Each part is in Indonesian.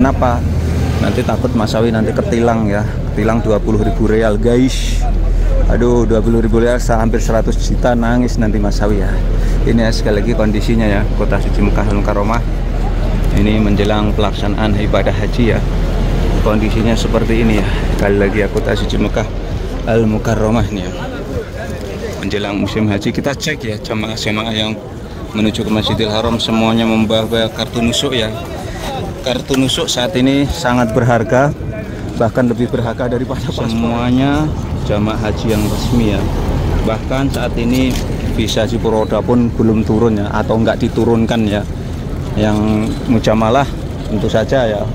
Kenapa? Nanti takut Mas Sawi nanti ketilang ya. Ketilang 20.000 real guys. Aduh, 20.000 real hampir 100 juta, nangis nanti Mas Sawi ya. Ini ya, sekali lagi kondisinya ya, Kota Suci Mekah Al Mukarramah. Ini menjelang pelaksanaan ibadah haji ya. Kondisinya seperti ini ya. Sekali lagi ya, Kota Suci Mekah Al Mukarramah nih ya. Menjelang musim haji, kita cek ya jamaah-jamaah yang menuju ke Masjidil Haram semuanya membawa kartu nusuk ya. Kartu nusuk saat ini sangat berharga, bahkan lebih berharga daripada semuanya jamaah haji yang resmi ya. Bahkan saat ini visa Cipuroda pun belum turun ya, atau enggak diturunkan ya. Yang mujamalah tentu saja ya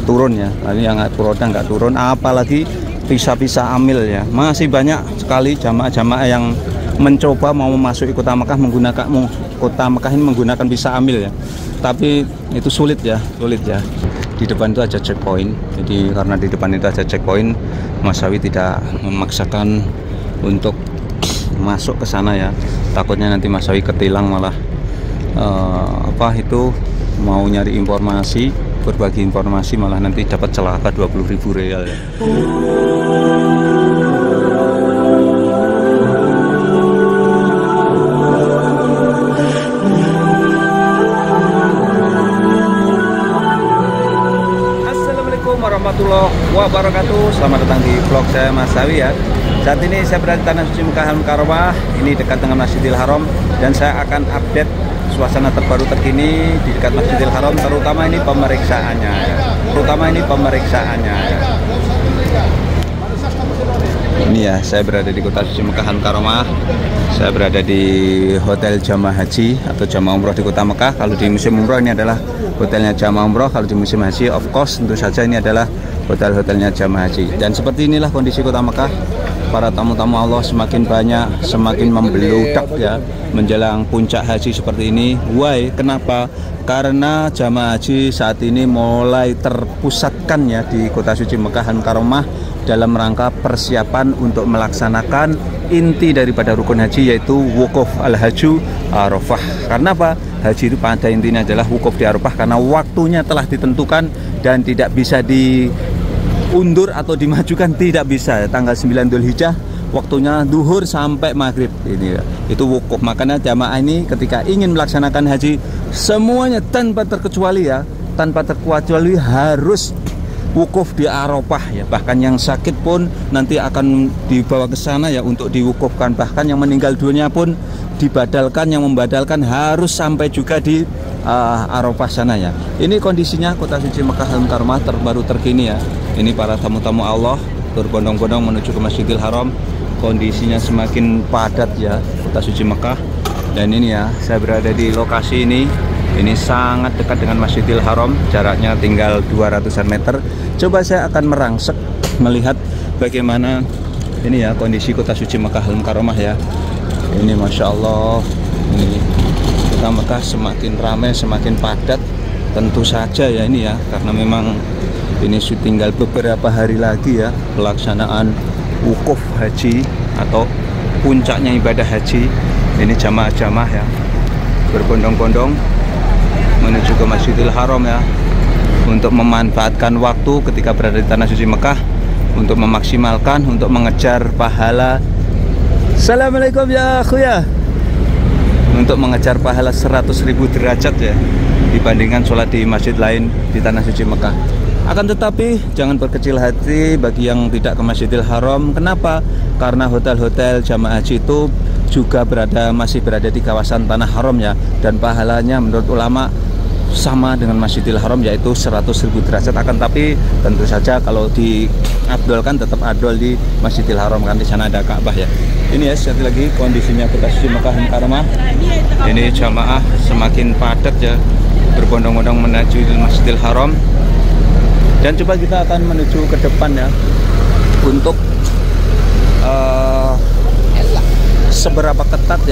turun ya, tapi yang Cipuroda enggak turun, apalagi visa-visa amil ya. Masih banyak sekali jamaah-jamaah yang mencoba mau memasuki Kota Mekah menggunakan Kota Mekah ini menggunakan visa amil ya. Tapi itu sulit ya. Di depan itu aja checkpoint. Jadi karena di depan itu aja checkpoint, Mas Sawi tidak memaksakan untuk masuk ke sana ya. Takutnya nanti Mas Sawi ketilang malah mau nyari informasi, berbagi informasi malah nanti dapat celaka 20.000 real ya. Warahmatullahi wabarakatuh. Selamat datang di vlog saya Mas Sawi ya. Saat ini saya berada di Tanah Suci Mekah Al Mukarramah, ini dekat dengan Masjidil Haram, dan saya akan update suasana terbaru terkini di dekat Masjidil Haram, terutama ini pemeriksaannya ya. Ini ya, saya berada di Kota Suci Mekah Al Mukarramah. Saya berada di Hotel Jamaah Haji atau Jamaah Umroh di Kota Mekah. Kalau di musim umroh ini adalah hotelnya Jamaah Umroh, kalau di musim haji of course tentu saja ini adalah hotel-hotelnya Jamaah Haji. Dan seperti inilah kondisi Kota Mekah. Para tamu-tamu Allah semakin banyak, semakin membeludak ya menjelang puncak haji seperti ini. Why? Kenapa? Karena jamaah haji saat ini mulai terpusatkan ya di Kota Suci Mekah Al Mukarramah dalam rangka persiapan untuk melaksanakan inti daripada rukun haji, yaitu wukuf al-haju Arafah. Karena apa? Haji itu pada intinya adalah wukuf di Arafah, karena waktunya telah ditentukan dan tidak bisa diundur atau dimajukan, tidak bisa. Tanggal 9 Dzulhijjah waktunya duhur sampai maghrib ini ya. Itu wukuf. Makanya jamaah ini ketika ingin melaksanakan haji semuanya tanpa terkecuali ya, harus wukuf di Arafah ya. Bahkan yang sakit pun nanti akan dibawa ke sana ya untuk diwukufkan. Bahkan yang meninggal dunia pun dibadalkan, yang membadalkan harus sampai juga di Arafah sana ya. Ini kondisinya Kota Suci Mekah Al Mukarramah terbaru terkini ya. Ini para tamu-tamu Allah berbondong-bondong menuju ke Masjidil Haram. Kondisinya semakin padat ya Kota Suci Mekah. Dan ini ya, saya berada di lokasi ini. Ini sangat dekat dengan Masjidil Haram, jaraknya tinggal 200-an meter. Coba saya akan merangsek melihat bagaimana ini ya kondisi Kota Suci Mekah Al Mukarramah ya. Ini Masya Allah, ini Kota Mekah semakin ramai, semakin padat. Tentu saja ya ini ya, karena memang ini tinggal beberapa hari lagi ya pelaksanaan wukuf haji atau puncaknya ibadah haji. Ini jamaah-jamaah ya berbondong-bondong menuju ke Masjidil Haram ya, untuk memanfaatkan waktu ketika berada di Tanah Suci Mekah untuk memaksimalkan, untuk mengejar pahala. Assalamualaikum ya akhuya. Untuk mengejar pahala 100.000 derajat ya dibandingkan sholat di masjid lain di Tanah Suci Mekah. Akan tetapi jangan berkecil hati bagi yang tidak ke Masjidil Haram. Kenapa? Karena hotel-hotel jamaah haji itu juga masih berada di kawasan Tanah Haram ya, dan pahalanya menurut ulama sama dengan Masjidil Haram, yaitu 100.000 derajat. Akan tapi tentu saja kalau diabdolkan tetap abdol di Masjidil Haram, kan di sana ada Ka'bah ya. Ini ya sekali lagi kondisinya Kota Suci Mekah Al Mukarramah. Ini jamaah semakin padat ya berbondong-bondong menuju Masjidil Haram. Dan coba kita akan menuju ke depan ya untuk seberapa ketat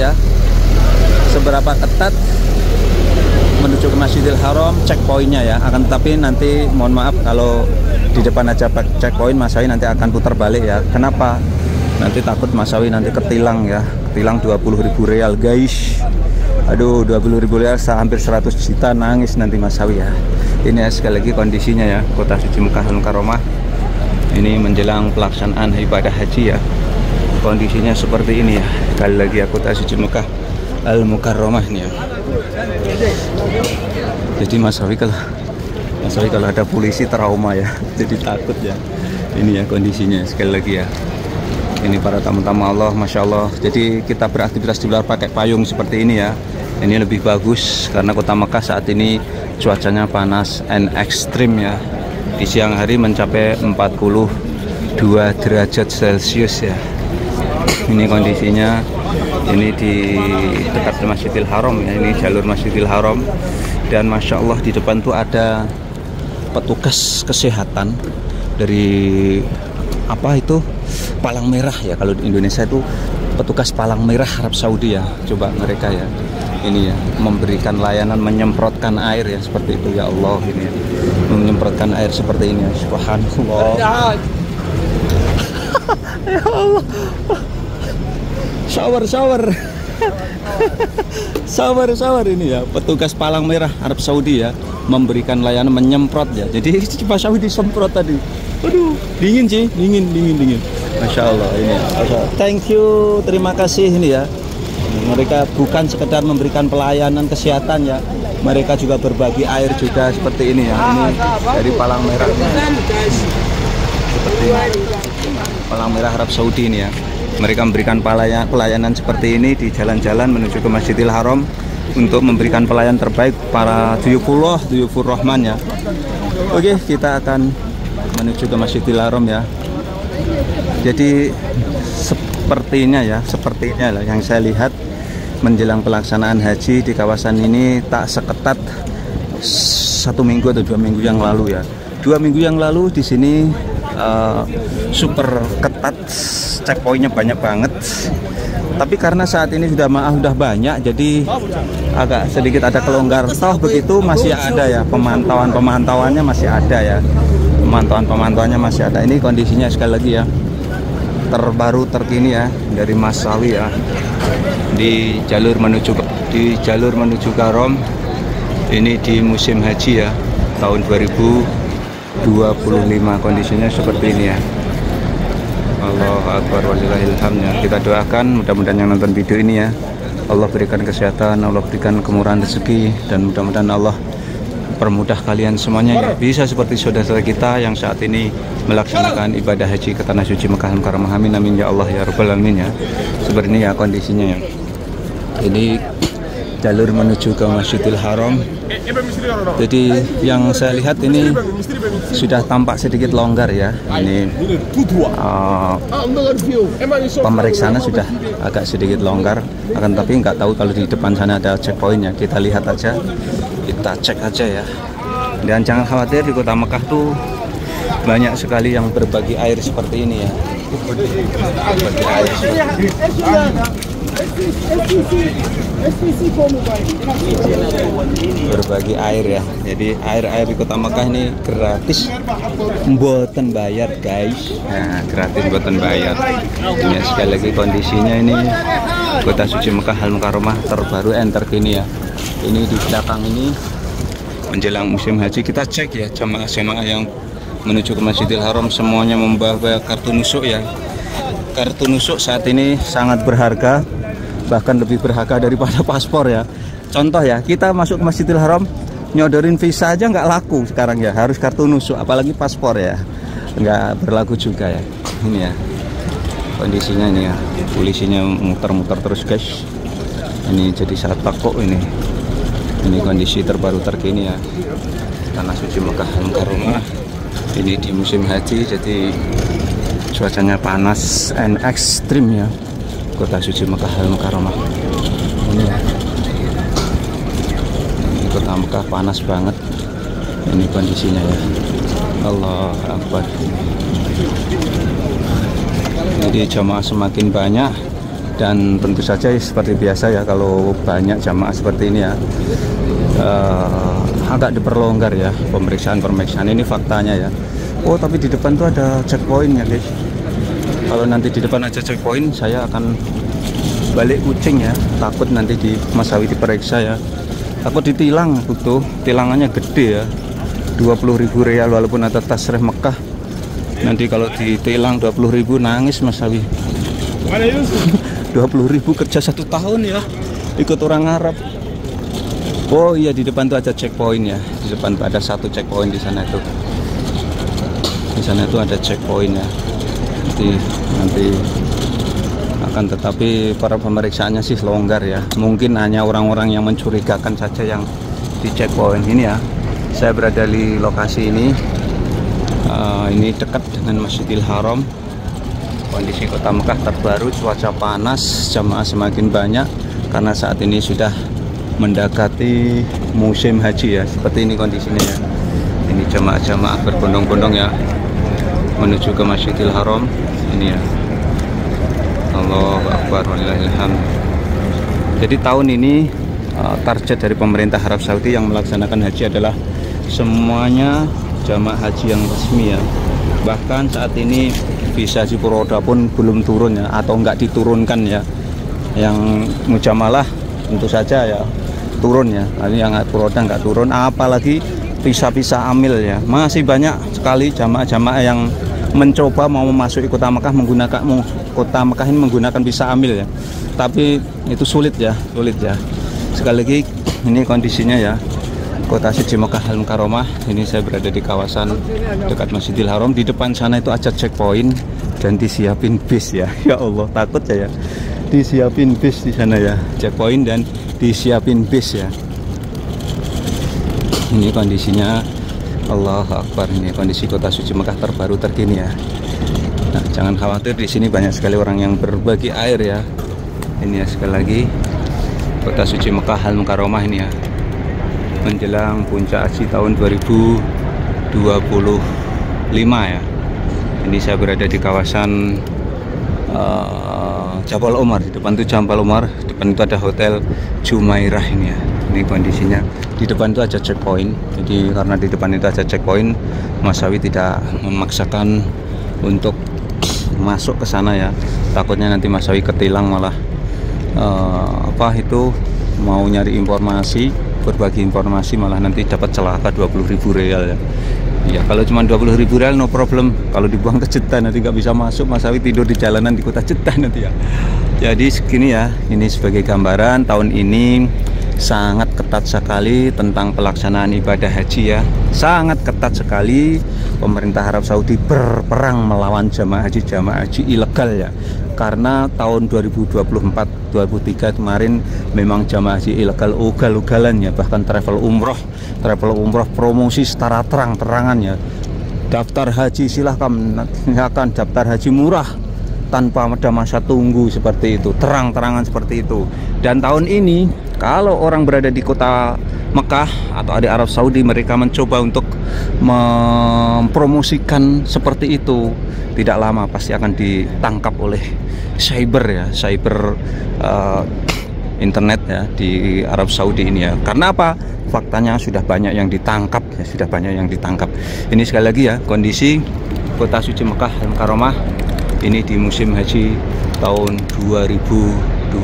menuju ke Masjidil Haram checkpointnya ya. Akan tetapi nanti mohon maaf kalau di depan aja checkpoint, Mas Sawi nanti akan putar balik ya. Kenapa? Nanti takut Mas Sawi nanti ketilang ya, ketilang 20.000 real guys. Aduh, 20.000 riyal hampir 100 juta, nangis nanti Mas Sawi ya. Ini ya, sekali lagi kondisinya ya, Kota Suci Mekah Al-Mukarramah. Ini menjelang pelaksanaan ibadah haji ya. Kondisinya seperti ini ya. Sekali lagi ya, Kota Suci Mekah Al-Mukarramah ini ya. Jadi Mas Sawi kalau ada polisi trauma ya. Jadi takut ya. Ini ya kondisinya sekali lagi ya. Ini para tamu-tamu Allah, Masya Allah. Jadi kita beraktivitas di luar pakai payung seperti ini ya. Ini lebih bagus karena Kota Mekah saat ini cuacanya panas and ekstrim ya. Di siang hari mencapai 42 derajat Celcius ya. Ini kondisinya. Ini di dekat Masjidil Haram ya. Ini jalur Masjidil Haram. Dan Masya Allah di depan tuh ada petugas kesehatan dari apa itu, Palang Merah ya. Kalau di Indonesia itu petugas Palang Merah Arab Saudi ya. Coba mereka ya, ini ya, memberikan layanan menyemprotkan air ya, seperti itu ya Allah. Ini ya, menyemprotkan air seperti ini ya. Subhanallah. Ya Allah. Shower ini ya, petugas Palang Merah Arab Saudi ya, memberikan layanan menyemprot ya. Jadi Mas Sawi disemprot tadi. Aduh, dingin sih, dingin. Masya Allah ini ya. Thank you, terima kasih ini ya. Mereka bukan sekedar memberikan pelayanan kesehatan ya, mereka juga berbagi air juga seperti ini ya. Ini dari Palang Merah ini. Seperti Palang Merah Arab Saudi ini ya. Mereka memberikan pelayanan seperti ini di jalan-jalan menuju ke Masjidil Haram untuk memberikan pelayanan terbaik para duyufur Rahman ya. Oke, kita akan menuju ke Masjidil Haram ya. Jadi sepertinya lah yang saya lihat menjelang pelaksanaan haji di kawasan ini tak seketat 1 minggu atau 2 minggu yang lalu ya. 2 minggu yang lalu di sini super ketat, checkpointnya banyak banget. Tapi karena saat ini sudah banyak, jadi agak sedikit ada kelonggar. Toh begitu masih ada ya, pemantauannya masih ada ya. Pemantauannya masih ada. Ini kondisinya sekali lagi ya, terbaru terkini ya dari Mas Sawi ya, di jalur menuju ke Haram. Ini di musim haji ya tahun 2025, kondisinya seperti ini ya. Allahu Akbar walillahilhamd. Kita doakan mudah-mudahan yang nonton video ini ya, Allah berikan kesehatan, Allah berikan kemurahan rezeki, dan mudah-mudahan Allah permudah kalian semuanya ya, bisa seperti saudara kita yang saat ini melaksanakan ibadah haji ke Tanah Suci Mekah Al-Mukarramah. Amin amin ya Allah ya Rabbal Alamin ya. Seperti ini ya kondisinya ya. Ini jalur menuju ke Masjidil Haram. Jadi yang saya lihat ini sudah tampak sedikit longgar ya. Ini pemeriksaannya sudah agak sedikit longgar. Akan tapi nggak tahu kalau di depan sana ada checkpointnya. Kita lihat aja, kita cek aja ya. Dan jangan khawatir, di Kota Mekah tuh banyak sekali yang berbagi air seperti ini ya. Berbagi air berbagi air ya. Jadi air di Kota Mekah ini gratis, mboten bayar guys. Nah, gratis mboten bayar. Ini sekali lagi kondisinya ini Kota Suci Mekah Al-Mukarramah terbaru terkini ya. Ini di belakang ini menjelang musim haji, kita cek ya, jamaah yang menuju ke Masjidil Haram semuanya membawa kartu nusuk ya. Kartu nusuk saat ini sangat berharga, bahkan lebih berharga daripada paspor ya. Contoh ya, kita masuk ke Masjidil Haram nyodorin visa aja nggak laku sekarang ya, harus kartu nusuk, apalagi paspor ya, nggak berlaku juga ya. Ini ya kondisinya ini ya, polisinya muter-muter terus guys. Ini jadi saat kok ini kondisi terbaru terkini ya, Tanah Suci Mekah Al-Mukarramah. Ini di musim haji, jadi cuacanya panas and ekstrim ya, Kota Suci Mekah Al-Mukarramah. Ini ya, ini Kota Mekah panas banget. Ini kondisinya ya, Allah Akbar. Jadi jamaah semakin banyak, dan tentu saja seperti biasa ya, kalau banyak jamaah seperti ini ya, agak diperlonggar ya pemeriksaan ini faktanya ya. Oh tapi di depan tuh ada checkpoint ya guys. Kalau nanti di depan aja checkpoint, saya akan balik kucing ya, takut nanti Mas Sawi diperiksa ya, takut ditilang. Tuh tilangannya gede ya, 20.000 real, walaupun ada tasrih Mekah. Nanti kalau ditilang 20.000 nangis Mas Sawi. 20.000 kerja 1 tahun ya, ikut orang Arab. Oh iya, di depan tuh ada checkpoint ya. Di depan tuh ada 1 checkpoint di sana itu. Di sana itu ada checkpoint ya. Nanti akan, tetapi para pemeriksaannya sih longgar ya. Mungkin hanya orang-orang yang mencurigakan saja yang di checkpoint ini ya. Saya berada di lokasi ini. Ini dekat dengan Masjidil Haram. Kondisi kota Mekah terbaru, cuaca panas, jamaah semakin banyak karena saat ini sudah mendekati musim haji ya. Seperti ini kondisinya ya. Ini jamaah-jamaah berbondong-bondong ya menuju ke Masjidil Haram ini ya. Allahu Akbar walillahilham. Jadi tahun ini target dari pemerintah Arab Saudi yang melaksanakan haji adalah semuanya jamaah haji yang resmi ya. Bahkan saat ini visa haji Furoda pun belum turun ya, atau enggak diturunkan ya. Yang mujamalah tentu saja ya turun ya, ini yang Furoda enggak turun, apalagi visa-visa amil ya. Masih banyak sekali jamaah-jamaah yang mencoba mau memasuki kota Mekah menggunakan visa amil ya, tapi itu sulit ya. Sekali lagi ini kondisinya ya, kota suci Mekah Al Mukarramah. Ini saya berada di kawasan dekat Masjidil Haram. Di depan sana itu ada checkpoint dan disiapin bis ya. Ya Allah, takut saya. Disiapin bis di sana ya, checkpoint dan disiapin bis ya. Ini kondisinya, Allahu Akbar. Ini kondisi kota suci Mekah terbaru terkini ya. Nah, jangan khawatir, di sini banyak sekali orang yang berbagi air ya. Ini ya, sekali lagi kota suci Mekah Al Mukarramah ini ya, menjelang puncak haji tahun 2025 ya. Ini saya berada di kawasan Jabal Umar. Di depan itu Jabal Umar, di depan itu ada Hotel Jumairah ini ya. Ini kondisinya, di depan itu ada checkpoint. Jadi karena di depan itu ada checkpoint, Mas Sawi tidak memaksakan untuk masuk ke sana ya. Takutnya nanti Mas Sawi ketilang, malah mau nyari informasi, berbagi informasi, malah nanti dapat celaka 20.000 real ya. Ya kalau cuma 20.000 real no problem. Kalau dibuang ke Jeddah nanti nggak bisa masuk, Mas Sawi tidur di jalanan di kota Jeddah nanti ya. Jadi segini ya, ini sebagai gambaran tahun ini sangat ketat sekali tentang pelaksanaan ibadah haji ya. Sangat ketat sekali. Pemerintah Arab Saudi berperang melawan jamaah haji ilegal ya. Karena tahun 2024-2023 kemarin memang jamaah haji ilegal ugal-ugalan ya. Bahkan travel umroh promosi secara terang-terangan ya. Daftar haji silahkan daftar haji murah tanpa ada masa tunggu, seperti itu, terang-terangan seperti itu. Dan tahun ini kalau orang berada di kota Mekah atau di Arab Saudi, mereka mencoba untuk mempromosikan seperti itu. Tidak lama pasti akan ditangkap oleh cyber internet ya di Arab Saudi ini ya. Karena apa? Faktanya sudah banyak yang ditangkap ya, Ini sekali lagi ya, kondisi kota suci Mekah Al Mukarramah ini di musim haji tahun 2025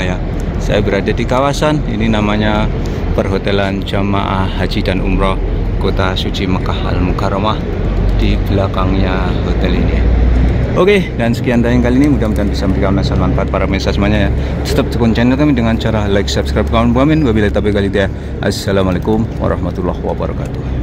ya. Saya berada di kawasan ini, namanya perhotelan jamaah haji dan umroh kota suci Mekah Al Mukarramah. Di belakangnya hotel ini. Oke, dan sekian tayang kali ini, mudah-mudahan bisa memberikan manfaat para pemirsa semuanya ya. Tetap dukung channel kami dengan cara like, subscribe, komen, wabillahi taufiq wal hidayah. Assalamualaikum warahmatullahi wabarakatuh.